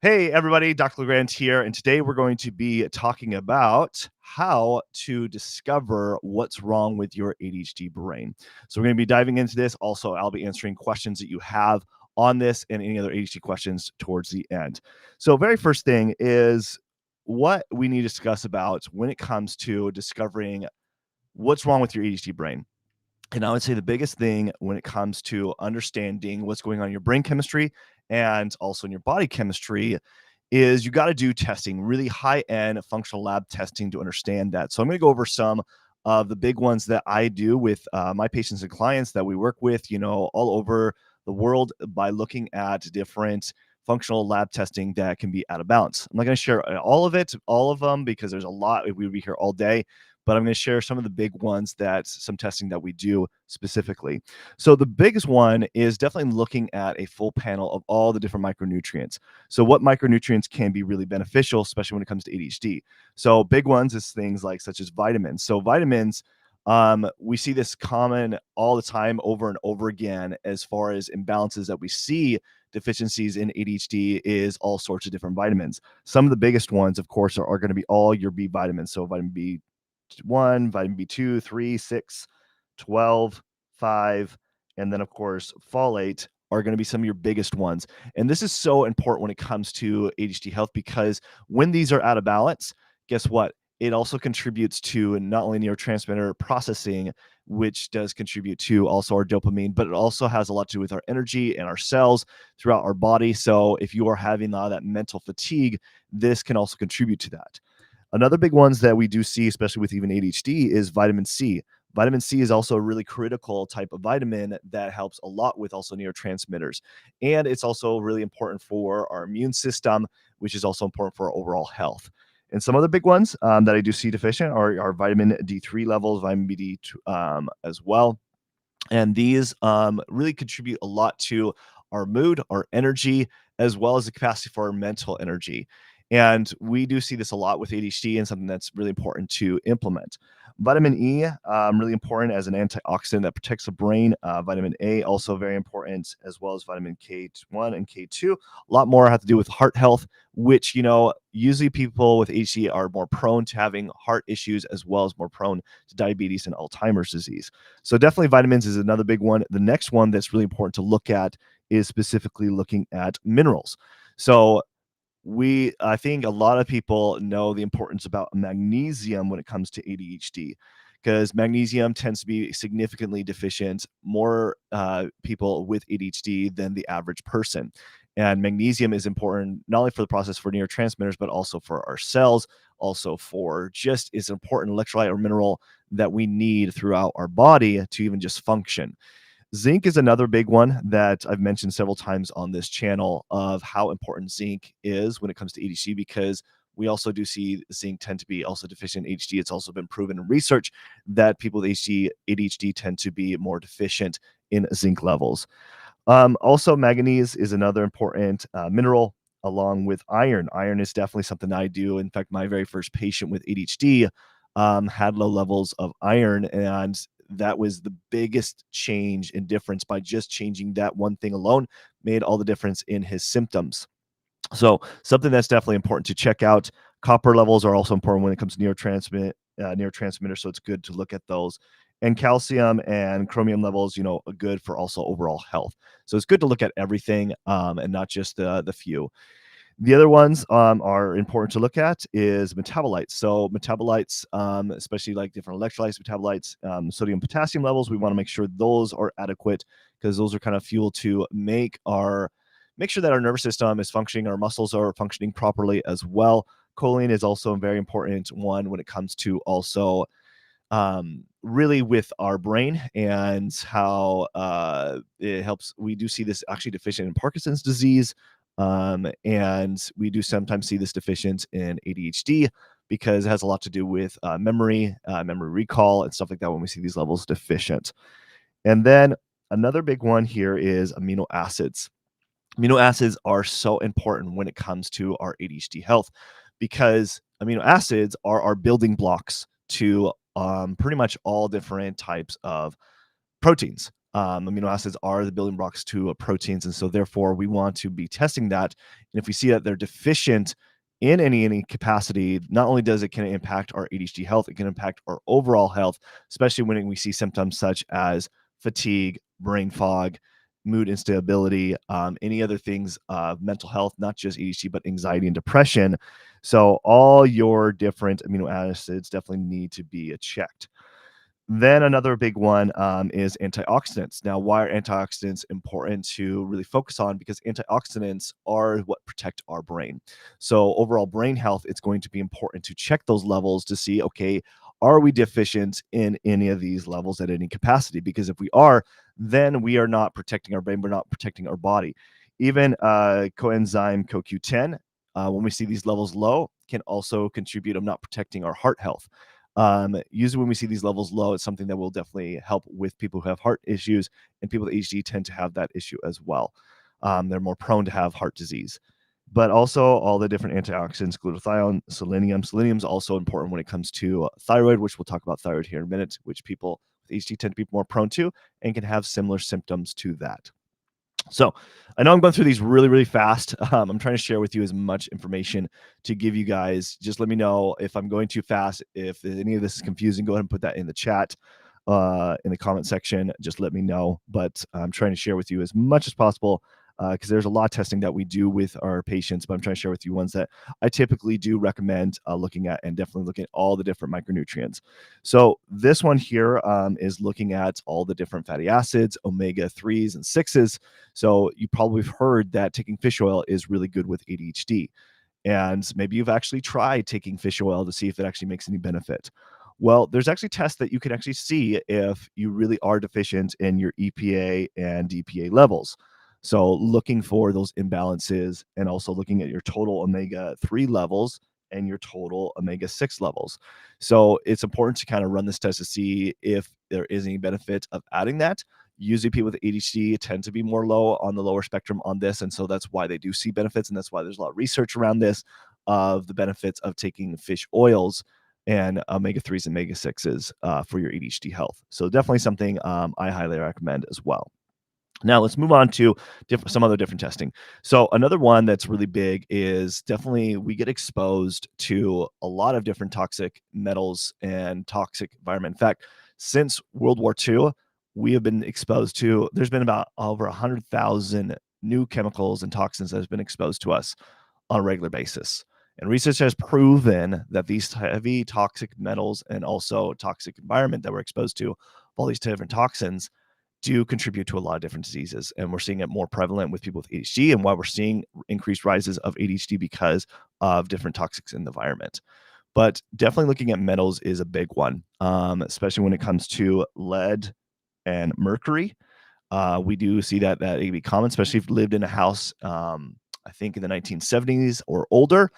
Hey everybody, Dr. LeGrand here, and today we're going to be talking about how to discover what's wrong with your ADHD brain. So we're going to be diving into this. Also, I'll be answering questions that you have on this and any other ADHD questions towards the end. So very first thing is what we need to discuss about when it comes to discovering what's wrong with your ADHD brain. And I would say the biggest thing when it comes to understanding what's going on in your brain chemistry and also in your body chemistry is you got to do testing, really high end functional lab testing to understand that. So I'm going to go over some of the big ones that I do with my patients and clients that we work with, all over the world by looking at different functional lab testing that can be out of balance. I'm not going to share all of them, because there's a lot. We would be here all day, but I'm going to share some of the big ones some testing that we do specifically. So the biggest one is definitely looking at a full panel of all the different micronutrients. So what micronutrients can be really beneficial, especially when it comes to ADHD. So big ones is things like such as vitamins. So vitamins, we see this common all the time over and over again as far as imbalances that we see. Deficiencies in ADHD is all sorts of different vitamins. Some of the biggest ones, of course, are going to be all your B vitamins. So vitamin B1, vitamin B2, 3, 6, 12, 5, and then of course folate are going to be some of your biggest ones. And this is so important when it comes to ADHD health, because when these are out of balance, guess what? It also contributes to not only neurotransmitter processing, which does contribute to also our dopamine, but it also has a lot to do with our energy and our cells throughout our body. So if you are having a lot of that mental fatigue, this can also contribute to that. Another big ones that we do see, especially with even ADHD, is vitamin C. Vitamin C is also a really critical type of vitamin that helps a lot with also neurotransmitters. And it's also really important for our immune system, which is also important for our overall health. And some other big ones that I do see deficient are vitamin D3 levels, vitamin BD as well. And these really contribute a lot to our mood, our energy, as well as the capacity for our mental energy. And we do see this a lot with ADHD, and something that's really important to implement. Vitamin E, really important as an antioxidant that protects the brain. Vitamin A, also very important, as well as vitamin K1 and K2. A lot more have to do with heart health, which, usually people with ADHD are more prone to having heart issues, as well as more prone to diabetes and Alzheimer's disease. So definitely vitamins is another big one. The next one that's really important to look at is specifically looking at minerals. So I think a lot of people know the importance about magnesium when it comes to ADHD, because magnesium tends to be significantly deficient more people with ADHD than the average person. And magnesium is important not only for the process for neurotransmitters, but also for our cells, also for just is an important electrolyte or mineral that we need throughout our body to even just function. Zinc is another big one that I've mentioned several times on this channel, of how important zinc is when it comes to ADHD, because we also do see zinc tend to be also deficient in ADHD. It's also been proven in research that people with ADHD tend to be more deficient in zinc levels. Also, manganese is another important mineral, along with iron. Iron is definitely something I do. In fact, my very first patient with ADHD had low levels of iron, and that was the biggest change in difference. By just changing that one thing alone, made all the difference in his symptoms. So something that's definitely important to check out. Copper levels are also important when it comes to neurotransmitter. So it's good to look at those. And calcium and chromium levels, are good for also overall health. So it's good to look at everything, and not just the few. The other ones are important to look at is metabolites. So metabolites, especially like different electrolytes, metabolites, sodium, potassium levels, we want to make sure those are adequate, because those are kind of fuel to make sure that our nervous system is functioning, our muscles are functioning properly as well. Choline is also a very important one when it comes to also really with our brain and how it helps. We do see this actually deficient in Parkinson's disease, and we do sometimes see this deficient in ADHD, because it has a lot to do with memory recall, and stuff like that when we see these levels deficient. And then another big one here is amino acids. Amino acids are so important when it comes to our ADHD health, because amino acids are our building blocks to pretty much all different types of proteins. Amino acids are the building blocks to proteins, and so therefore we want to be testing that. And if we see that they're deficient in any capacity, not only does it can impact our ADHD health, it can impact our overall health, especially when we see symptoms such as fatigue, brain fog, mood instability, any other things of mental health, not just ADHD, but anxiety and depression. So all your different amino acids definitely need to be checked. Then another big one is antioxidants. Now, why are antioxidants important to really focus on? Because antioxidants are what protect our brain. So overall brain health, it's going to be important to check those levels to see, okay, are we deficient in any of these levels at any capacity? Because if we are, then we are not protecting our brain, we're not protecting our body. Even coenzyme CoQ10, when we see these levels low, can also contribute of not protecting our heart health. Usually when we see these levels low, it's something that will definitely help with people who have heart issues, and people with ADHD tend to have that issue as well. They're more prone to have heart disease. But also all the different antioxidants, glutathione, selenium. Selenium is also important when it comes to thyroid, which we'll talk about thyroid here in a minute, which people with ADHD tend to be more prone to and can have similar symptoms to that. So I know I'm going through these really, really fast. I'm trying to share with you as much information to give you guys. Just let me know if I'm going too fast. If any of this is confusing, go ahead and put that in the chat, in the comment section. Just let me know. But I'm trying to share with you as much as possible because there's a lot of testing that we do with our patients. But I'm trying to share with you ones that I typically do recommend looking at, and definitely looking at all the different micronutrients. So this one here is looking at all the different fatty acids, omega-3s and 6s. So you probably have heard that taking fish oil is really good with ADHD. And maybe you've actually tried taking fish oil to see if it actually makes any benefit. Well, there's actually tests that you can actually see if you really are deficient in your EPA and DPA levels. So looking for those imbalances and also looking at your total omega-3 levels and your total omega-6 levels. So it's important to kind of run this test to see if there is any benefit of adding that. Usually people with ADHD tend to be more low on the lower spectrum on this, and so that's why they do see benefits, and that's why there's a lot of research around this of the benefits of taking fish oils and omega-3s and omega-6s for your ADHD health. So definitely something I highly recommend as well. Now let's move on to some other different testing. So another one that's really big is definitely we get exposed to a lot of different toxic metals and toxic environment. In fact, since World War II, we have been exposed to, there's been about over 100,000 new chemicals and toxins that have been exposed to us on a regular basis. And research has proven that these heavy toxic metals and also toxic environment that we're exposed to, all these different toxins, do contribute to a lot of different diseases. And we're seeing it more prevalent with people with ADHD, and why we're seeing increased rises of ADHD because of different toxics in the environment. But definitely looking at metals is a big one, especially when it comes to lead and mercury. We do see that it can be common, especially if you lived in a house, I think in the 1970s or older,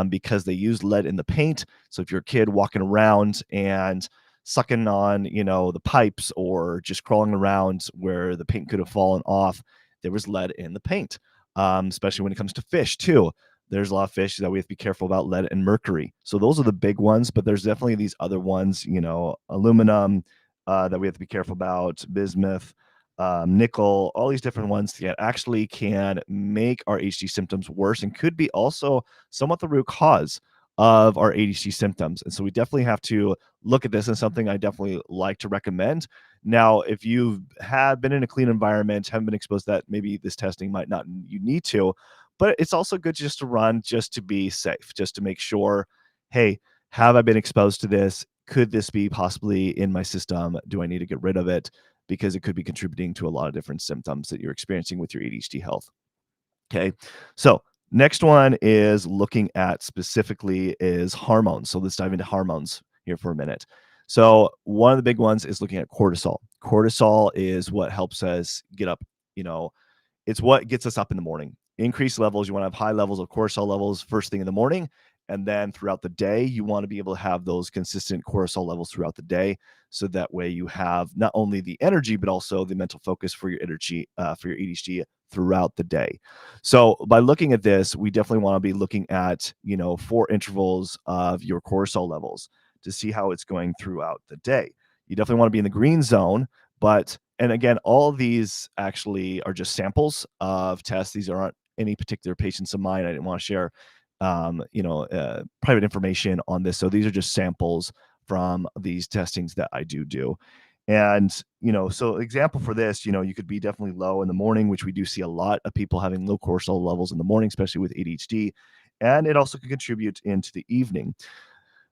because they used lead in the paint. So if you're a kid walking around and sucking on, the pipes or just crawling around where the paint could have fallen off, there was lead in the paint, especially when it comes to fish too. There's a lot of fish that we have to be careful about, lead and mercury. So those are the big ones, but there's definitely these other ones, aluminum that we have to be careful about, bismuth, nickel, all these different ones that actually can make our ADHD symptoms worse and could be also somewhat the root cause of our ADHD symptoms. And so we definitely have to look at this, and something I definitely like to recommend. Now, if you have been in a clean environment, haven't been exposed to that, maybe this testing might not, you need to, but it's also good just to run, just to be safe, just to make sure, hey, have I been exposed to this? Could this be possibly in my system? Do I need to get rid of it? Because it could be contributing to a lot of different symptoms that you're experiencing with your ADHD health. Okay, so next one is looking at specifically is hormones. So let's dive into hormones here for a minute. So one of the big ones is looking at cortisol. Cortisol is what helps us get up, it's what gets us up in the morning. Increased levels, you want to have high levels of cortisol levels first thing in the morning. And then throughout the day, you want to be able to have those consistent cortisol levels throughout the day. So that way you have not only the energy, but also the mental focus for your energy, for your ADHD throughout the day. So by looking at this, we definitely want to be looking at, 4 intervals of your cortisol levels to see how it's going throughout the day. You definitely want to be in the green zone, but And again, all of these actually are just samples of tests. These aren't any particular patients of mine. I didn't want to share, private information on this. So these are just samples from these testings that I do. And, so example for this, you could be definitely low in the morning, which we do see a lot of people having low cortisol levels in the morning, especially with ADHD. And it also can contribute into the evening.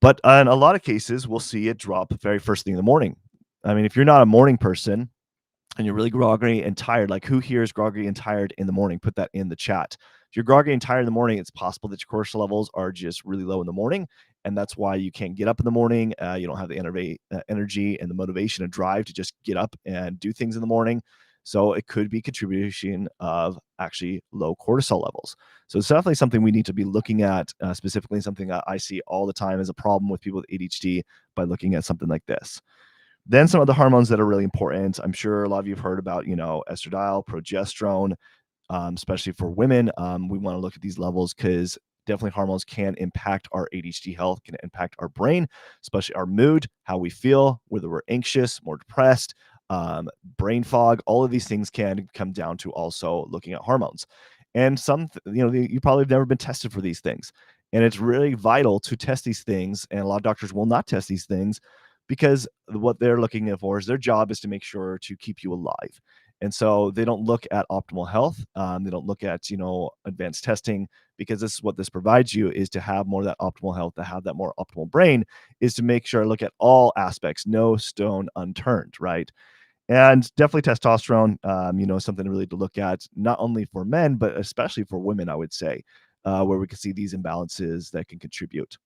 But in a lot of cases, we'll see it drop the very first thing in the morning. I mean, if you're not a morning person, and you're really groggy and tired, like who here is groggy and tired in the morning? Put that in the chat. If you're groggy and tired in the morning, it's possible that your cortisol levels are just really low in the morning. And that's why you can't get up in the morning. You don't have the energy and the motivation and drive to just get up and do things in the morning. So it could be contribution of actually low cortisol levels. So it's definitely something we need to be looking at, specifically something that I see all the time as a problem with people with ADHD by looking at something like this. Then some of the hormones that are really important. I'm sure a lot of you have heard about, estradiol, progesterone, especially for women. We want to look at these levels because definitely hormones can impact our ADHD health, can impact our brain, especially our mood, how we feel, whether we're anxious, more depressed, brain fog. All of these things can come down to also looking at hormones. And you probably have never been tested for these things. And it's really vital to test these things. And a lot of doctors will not test these things because what they're looking for is their job is to make sure to keep you alive. And so they don't look at optimal health. They don't look at, advanced testing, because this is what this provides you, is to have more of that optimal health, to have that more optimal brain, is to make sure I look at all aspects, no stone unturned, right? And definitely testosterone, something really to look at, not only for men, but especially for women, I would say, where we can see these imbalances that can contribute.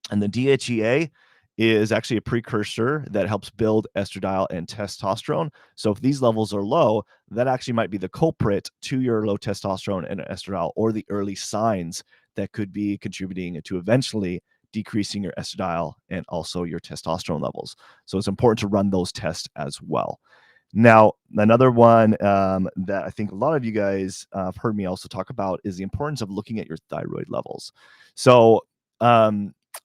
And the DHEA is actually a precursor that helps build estradiol and testosterone. So if these levels are low, that actually might be the culprit to your low testosterone and estradiol, or the early signs that could be contributing to eventually decreasing your estradiol and also your testosterone levels. So it's important to run those tests as well. Now, another one that I think a lot of you guys have heard me also talk about is the importance of looking at your thyroid levels. So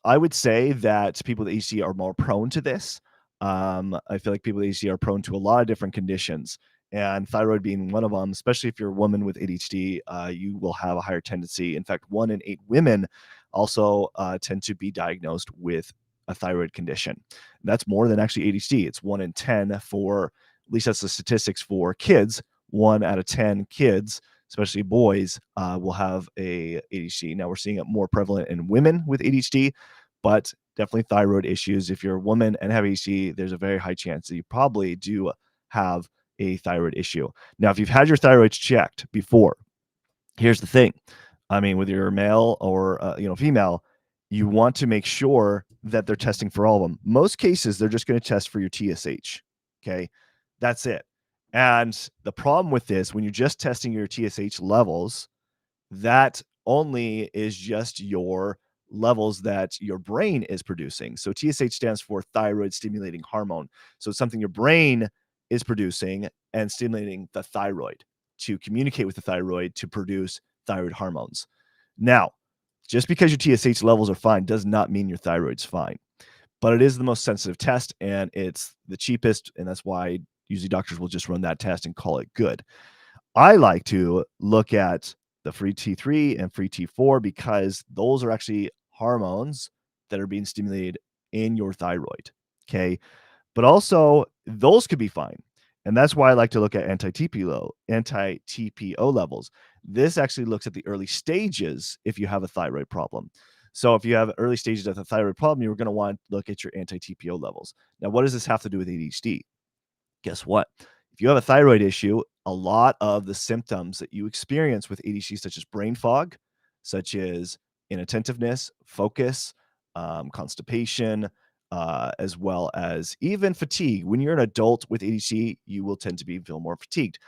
I would say that people with ADHD are more prone to this. I feel like people with ADHD are prone to a lot of different conditions, and thyroid being one of them. Especially if you're a woman with ADHD, you will have a higher tendency. In fact, 1 in 8 women also tend to be diagnosed with a thyroid condition. That's more than actually ADHD. It's 1 in 10 for, at least that's the statistics for kids. 1 out of 10 kids, especially boys, will have a ADHD. Now we're seeing it more prevalent in women with ADHD, but definitely thyroid issues. If you're a woman and have ADHD, there's a very high chance that you probably do have a thyroid issue. Now, if you've had your thyroids checked before, here's the thing. I mean, whether you're male or female, you want to make sure that they're testing for all of them. Most cases, they're just going to test for your TSH. Okay, that's it. And the problem with this, when you're just testing your TSH levels, that only is just your levels that your brain is producing. So TSH stands for thyroid stimulating hormone. So it's something your brain is producing and stimulating the thyroid to communicate with the thyroid to produce thyroid hormones. Now, just because your TSH levels are fine does not mean your thyroid's fine. But it is the most sensitive test, and it's the cheapest, and that's why usually doctors will just run that test and call it good. I like to look at the free T3 and free T4 because those are actually hormones that are being stimulated in your thyroid. Okay. But also, those could be fine. And that's why I like to look at anti-TPO levels. This actually looks at the early stages if you have a thyroid problem. So if you have early stages of the thyroid problem, you're going to want to look at your anti-TPO levels. Now, what does this have to do with ADHD? Guess what? If you have a thyroid issue, a lot of the symptoms that you experience with ADHD, such as brain fog, such as inattentiveness, focus, constipation, as well as even fatigue. When you're an adult with ADHD, you will tend to feel more fatigued.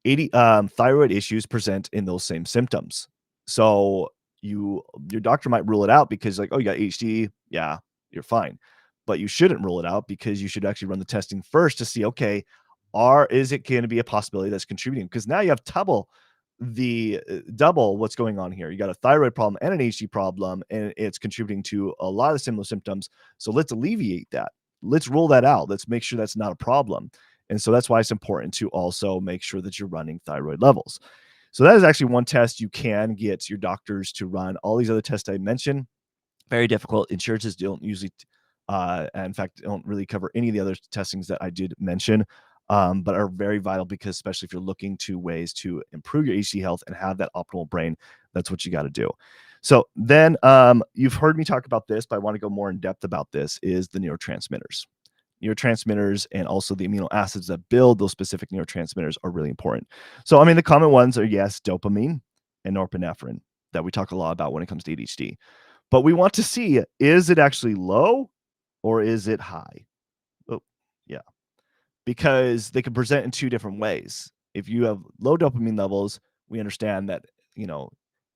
Thyroid issues present in those same symptoms. So your doctor might rule it out because, like, oh, you got ADHD, yeah, you're fine. But you shouldn't rule it out because you should actually run the testing first to see, okay, is it going to be a possibility that's contributing? Because now you have double what's going on here. You got a thyroid problem and an ADHD problem, and it's contributing to a lot of similar symptoms. So let's alleviate that. Let's rule that out. Let's make sure that's not a problem. And so that's why it's important to also make sure that you're running thyroid levels. So that is actually one test you can get your doctors to run. All these other tests I mentioned, very difficult. Insurances don't usually, in fact, don't really cover any of the other testings that I did mention, but are very vital because especially if you're looking to ways to improve your HD health and have that optimal brain, that's what you got to do. So then you've heard me talk about this, but I want to go more in depth about this, is the neurotransmitters. Neurotransmitters and also the amino acids that build those specific neurotransmitters are really important. So, I mean, the common ones are, yes, dopamine and norepinephrine that we talk a lot about when it comes to ADHD. But we want to see, is it actually low or is it high? Oh, yeah, because they can present in two different ways. If you have low dopamine levels, we understand that,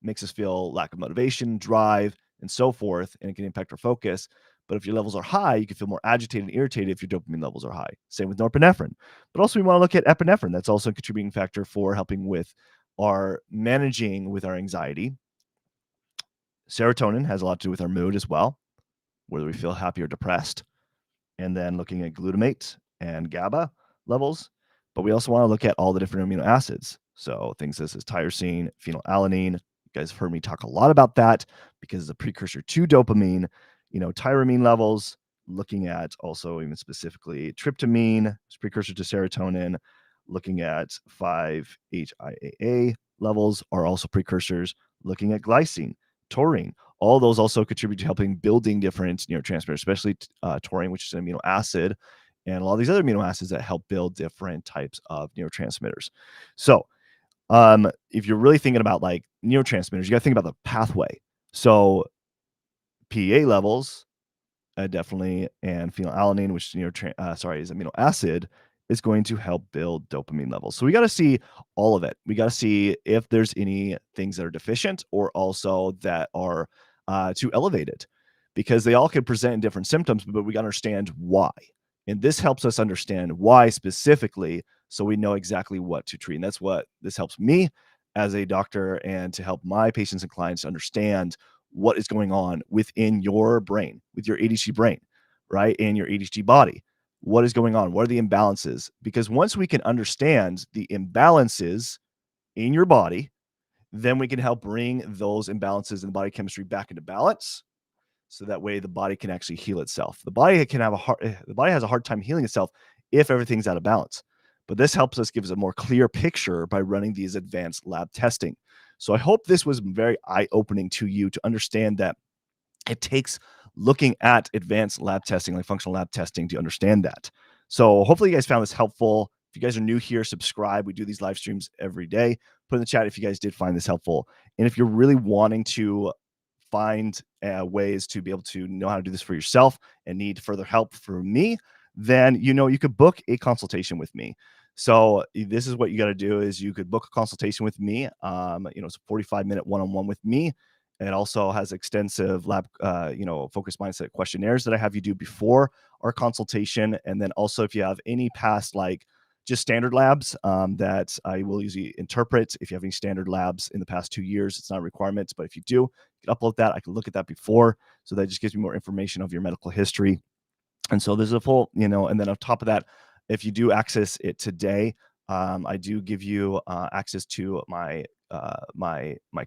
makes us feel lack of motivation, drive, and so forth, and it can impact our focus. But if your levels are high, you can feel more agitated and irritated if your dopamine levels are high. Same with norepinephrine. But also we want to look at epinephrine. That's also a contributing factor for helping with our managing with our anxiety. Serotonin has a lot to do with our mood as well, whether we feel happy or depressed. And then looking at glutamate and GABA levels. But we also want to look at all the different amino acids. So things such as tyrosine, phenylalanine. You guys have heard me talk a lot about that because it's a precursor to dopamine. Tyramine levels, looking at also even specifically tryptamine, it's precursor to serotonin. Looking at 5-HIAA levels are also precursors. Looking at glycine, taurine, all those also contribute to helping building different neurotransmitters, especially taurine, which is an amino acid, and a lot of these other amino acids that help build different types of neurotransmitters. So if you're really thinking about like neurotransmitters, you got to think about the pathway. So PEA levels, definitely, and phenylalanine, which is amino acid, is going to help build dopamine levels. So we got to see all of it. We got to see if there's any things that are deficient or also that are too elevated, because they all can present in different symptoms, but we got to understand why. And this helps us understand why specifically, so we know exactly what to treat. And that's what this helps me as a doctor and to help my patients and clients understand what is going on within your brain, with your ADHD brain, right? And your ADHD body. What is going on? What are the imbalances? Because once we can understand the imbalances in your body, then we can help bring those imbalances in the body chemistry back into balance. So that way the body can actually heal itself. The body has a hard time healing itself if everything's out of balance. But this helps us give us a more clear picture by running these advanced lab testing. So I hope this was very eye-opening to you to understand that it takes looking at advanced lab testing, like functional lab testing, to understand that. So hopefully you guys found this helpful. If you guys are new here, subscribe. We do these live streams every day. Put in the chat if you guys did find this helpful. And if you're really wanting to find ways to be able to know how to do this for yourself and need further help from me, then you could book a consultation with me. So this is what you got to do: is you could book a consultation with me. It's a 45-minute one-on-one with me. It also has extensive lab, focused mindset questionnaires that I have you do before our consultation. And then also, if you have any past, like just standard labs that I will usually interpret. If you have any standard labs in the past 2 years, it's not a requirement, but if you do, you can upload that. I can look at that before. So that just gives me more information of your medical history. And so there's a full, and then on top of that, if you do access it today, I do give you access to my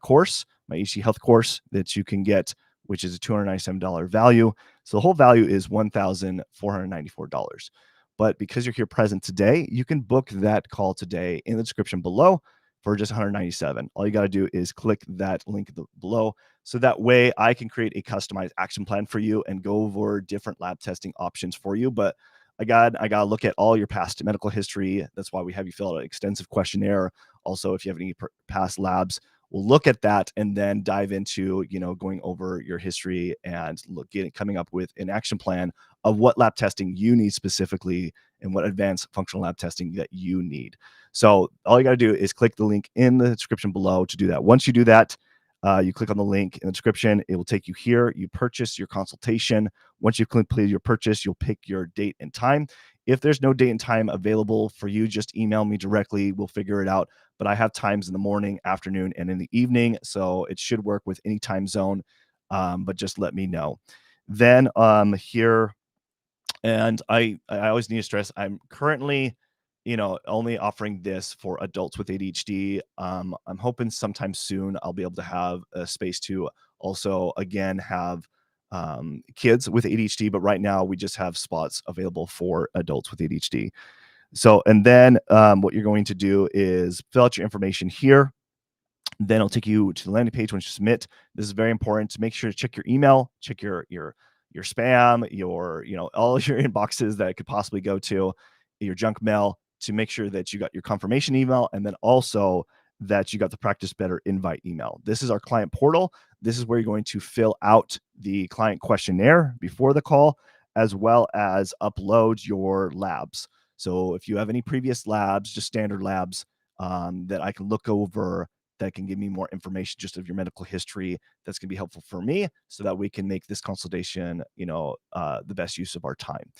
course, my HD Health course that you can get, which is a $297 value. So the whole value is $1,494. But because you're here present today, you can book that call today in the description below for just $197. All you got to do is click that link below. So that way I can create a customized action plan for you and go over different lab testing options for you. But I got to look at all your past medical history. That's why we have you fill out an extensive questionnaire. Also, if you have any past labs, we'll look at that and then dive into, going over your history and coming up with an action plan of what lab testing you need specifically and what advanced functional lab testing that you need. So all you got to do is click the link in the description below to do that. Once you do that, you click on the link in the description. It will take you here. You purchase your consultation. Once you've completed your purchase, you'll pick your date and time. If there's no date and time available for you, just email me directly. We'll figure it out. But I have times in the morning, afternoon, and in the evening, so it should work with any time zone. But just let me know. Then here, and I always need to stress, I'm currently only offering this for adults with ADHD. I'm hoping sometime soon I'll be able to have a space to also again have kids with ADHD, but right now we just have spots available for adults with ADHD. So, and then what you're going to do is fill out your information here. Then it'll take you to the landing page once you submit. This is very important to make sure to check your email, check your spam, all your inboxes that it could possibly go to, your junk mail, to make sure that you got your confirmation email, and then also that you got the Practice Better invite email. This is our client portal. This is where you're going to fill out the client questionnaire before the call, as well as upload your labs. So if you have any previous labs, just standard labs, that I can look over, that can give me more information just of your medical history, that's going to be helpful for me, so that we can make this consultation, the best use of our time.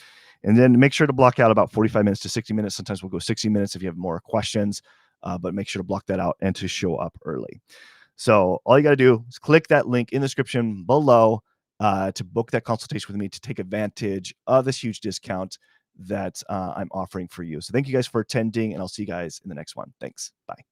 And then make sure to block out about 45 minutes to 60 minutes. Sometimes we'll go 60 minutes if you have more questions, but make sure to block that out and to show up early. So all you got to do is click that link in the description below to book that consultation with me, to take advantage of this huge discount that I'm offering for you. So thank you guys for attending, and I'll see you guys in the next one. Thanks. Bye.